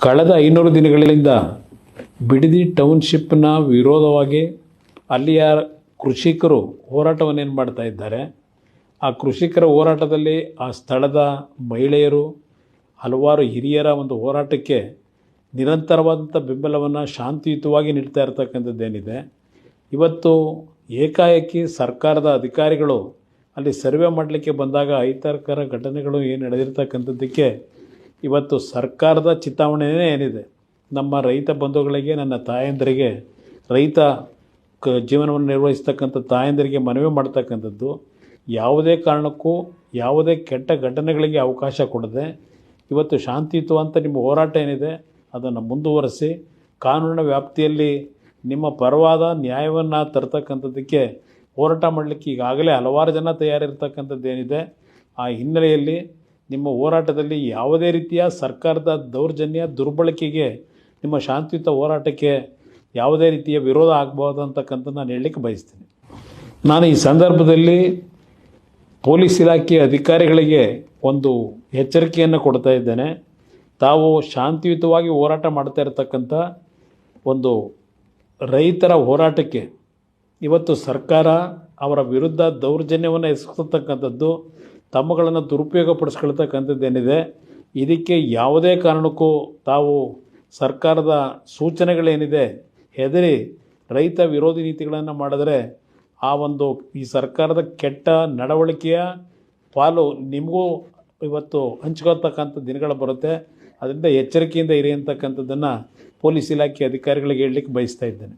ಕಳೆದ 500 ದಿನಗಳಿಂದ ಬಿಡದಿ ಟೌನ್ಶಿಪ್ನ ವಿರೋಧವಾಗಿ ಅಲ್ಲಿಯ ಕೃಷಿಕರು ಹೋರಾಟವನ್ನೇನು ಮಾಡ್ತಾ ಇದ್ದಾರೆ. ಆ ಕೃಷಿಕರ ಹೋರಾಟದಲ್ಲಿ ಆ ಸ್ಥಳದ ಮಹಿಳೆಯರು ಹಲವಾರು ಹಿರಿಯರ ಒಂದು ಹೋರಾಟಕ್ಕೆ ನಿರಂತರವಾದಂಥ ಬೆಂಬಲವನ್ನು ಶಾಂತಿಯುತವಾಗಿ ನೀಡ್ತಾ ಇರ್ತಕ್ಕಂಥದ್ದೇನಿದೆ. ಇವತ್ತು ಏಕಾಏಕಿ ಸರ್ಕಾರದ ಅಧಿಕಾರಿಗಳು ಅಲ್ಲಿ ಸರ್ವೆ ಮಾಡಲಿಕ್ಕೆ ಬಂದಾಗ ಅಹಿತಕರ ಘಟನೆಗಳು ಏನು ನಡೆದಿರ್ತಕ್ಕಂಥದ್ದಕ್ಕೆ ಇವತ್ತು ಸರ್ಕಾರದ ಚಿತಾವಣೆಯೇ ಏನಿದೆ, ನಮ್ಮ ರೈತ ಬಂಧುಗಳಿಗೆ, ನನ್ನ ತಾಯಂದರಿಗೆ, ರೈತ ಜೀವನವನ್ನು ನಿರ್ವಹಿಸ್ತಕ್ಕಂಥ ತಾಯಂದರಿಗೆ ಮನವಿ ಮಾಡ್ತಕ್ಕಂಥದ್ದು, ಯಾವುದೇ ಕಾರಣಕ್ಕೂ ಯಾವುದೇ ಕೆಟ್ಟ ಘಟನೆಗಳಿಗೆ ಅವಕಾಶ ಕೊಡದೆ ಇವತ್ತು ಶಾಂತಿಯುತವಂತ ನಿಮ್ಮ ಹೋರಾಟ ಏನಿದೆ ಅದನ್ನು ಮುಂದುವರಿಸಿ ಕಾನೂನಿನ ವ್ಯಾಪ್ತಿಯಲ್ಲಿ ನಿಮ್ಮ ಪರವಾದ ನ್ಯಾಯವನ್ನು ತರ್ತಕ್ಕಂಥದ್ದಕ್ಕೆ ಹೋರಾಟ ಮಾಡಲಿಕ್ಕೆ ಈಗಾಗಲೇ ಹಲವಾರು ಜನ ತಯಾರಿರ್ತಕ್ಕಂಥದ್ದೇನಿದೆ. ಆ ಹಿನ್ನೆಲೆಯಲ್ಲಿ ನಿಮ್ಮ ಹೋರಾಟದಲ್ಲಿ ಯಾವುದೇ ರೀತಿಯ ಸರ್ಕಾರದ ದೌರ್ಜನ್ಯ ದುರ್ಬಳಕೆಗೆ ನಿಮ್ಮ ಶಾಂತಿಯುತ ಹೋರಾಟಕ್ಕೆ ಯಾವುದೇ ರೀತಿಯ ವಿರೋಧ ಆಗಬಹುದು ಅಂತಕ್ಕಂಥದ್ದು ನಾನು ಹೇಳಲಿಕ್ಕೆ ಬಯಸ್ತೀನಿ. ನಾನು ಈ ಸಂದರ್ಭದಲ್ಲಿ ಪೊಲೀಸ್ ಇಲಾಖೆ ಅಧಿಕಾರಿಗಳಿಗೆ ಒಂದು ಎಚ್ಚರಿಕೆಯನ್ನು ಕೊಡ್ತಾ ಇದ್ದೇನೆ. ತಾವು ಶಾಂತಿಯುತವಾಗಿ ಹೋರಾಟ ಮಾಡ್ತಾ ಇರತಕ್ಕಂಥ ಒಂದು ರೈತರ ಹೋರಾಟಕ್ಕೆ ಇವತ್ತು ಸರ್ಕಾರ ಅವರ ವಿರುದ್ಧ ದೌರ್ಜನ್ಯವನ್ನು ಎಸಗತಕ್ಕಂಥದ್ದು, ತಮ್ಮಗಳನ್ನು ದುರುಪಯೋಗಪಡಿಸ್ಕೊಳ್ತಕ್ಕಂಥದ್ದೇನಿದೆ, ಇದಕ್ಕೆ ಯಾವುದೇ ಕಾರಣಕ್ಕೂ ತಾವು ಸರ್ಕಾರದ ಸೂಚನೆಗಳೇನಿದೆ ಹೆದರಿ ರೈತ ವಿರೋಧಿ ನೀತಿಗಳನ್ನು ಮಾಡಿದರೆ ಆ ಒಂದು ಈ ಸರ್ಕಾರದ ಕೆಟ್ಟ ನಡವಳಿಕೆಯ ಪಾಲು ನಿಮಗೂ ಇವತ್ತು ಹಂಚ್ಕೊಳ್ತಕ್ಕಂಥ ದಿನಗಳು ಬರುತ್ತೆ. ಅದರಿಂದ ಎಚ್ಚರಿಕೆಯಿಂದ ಇರಿ ಅಂತಕ್ಕಂಥದ್ದನ್ನು ಪೊಲೀಸ್ ಇಲಾಖೆ ಅಧಿಕಾರಿಗಳಿಗೆ ಹೇಳಲಿಕ್ಕೆ ಬಯಸ್ತಾ ಇದ್ದೇನೆ.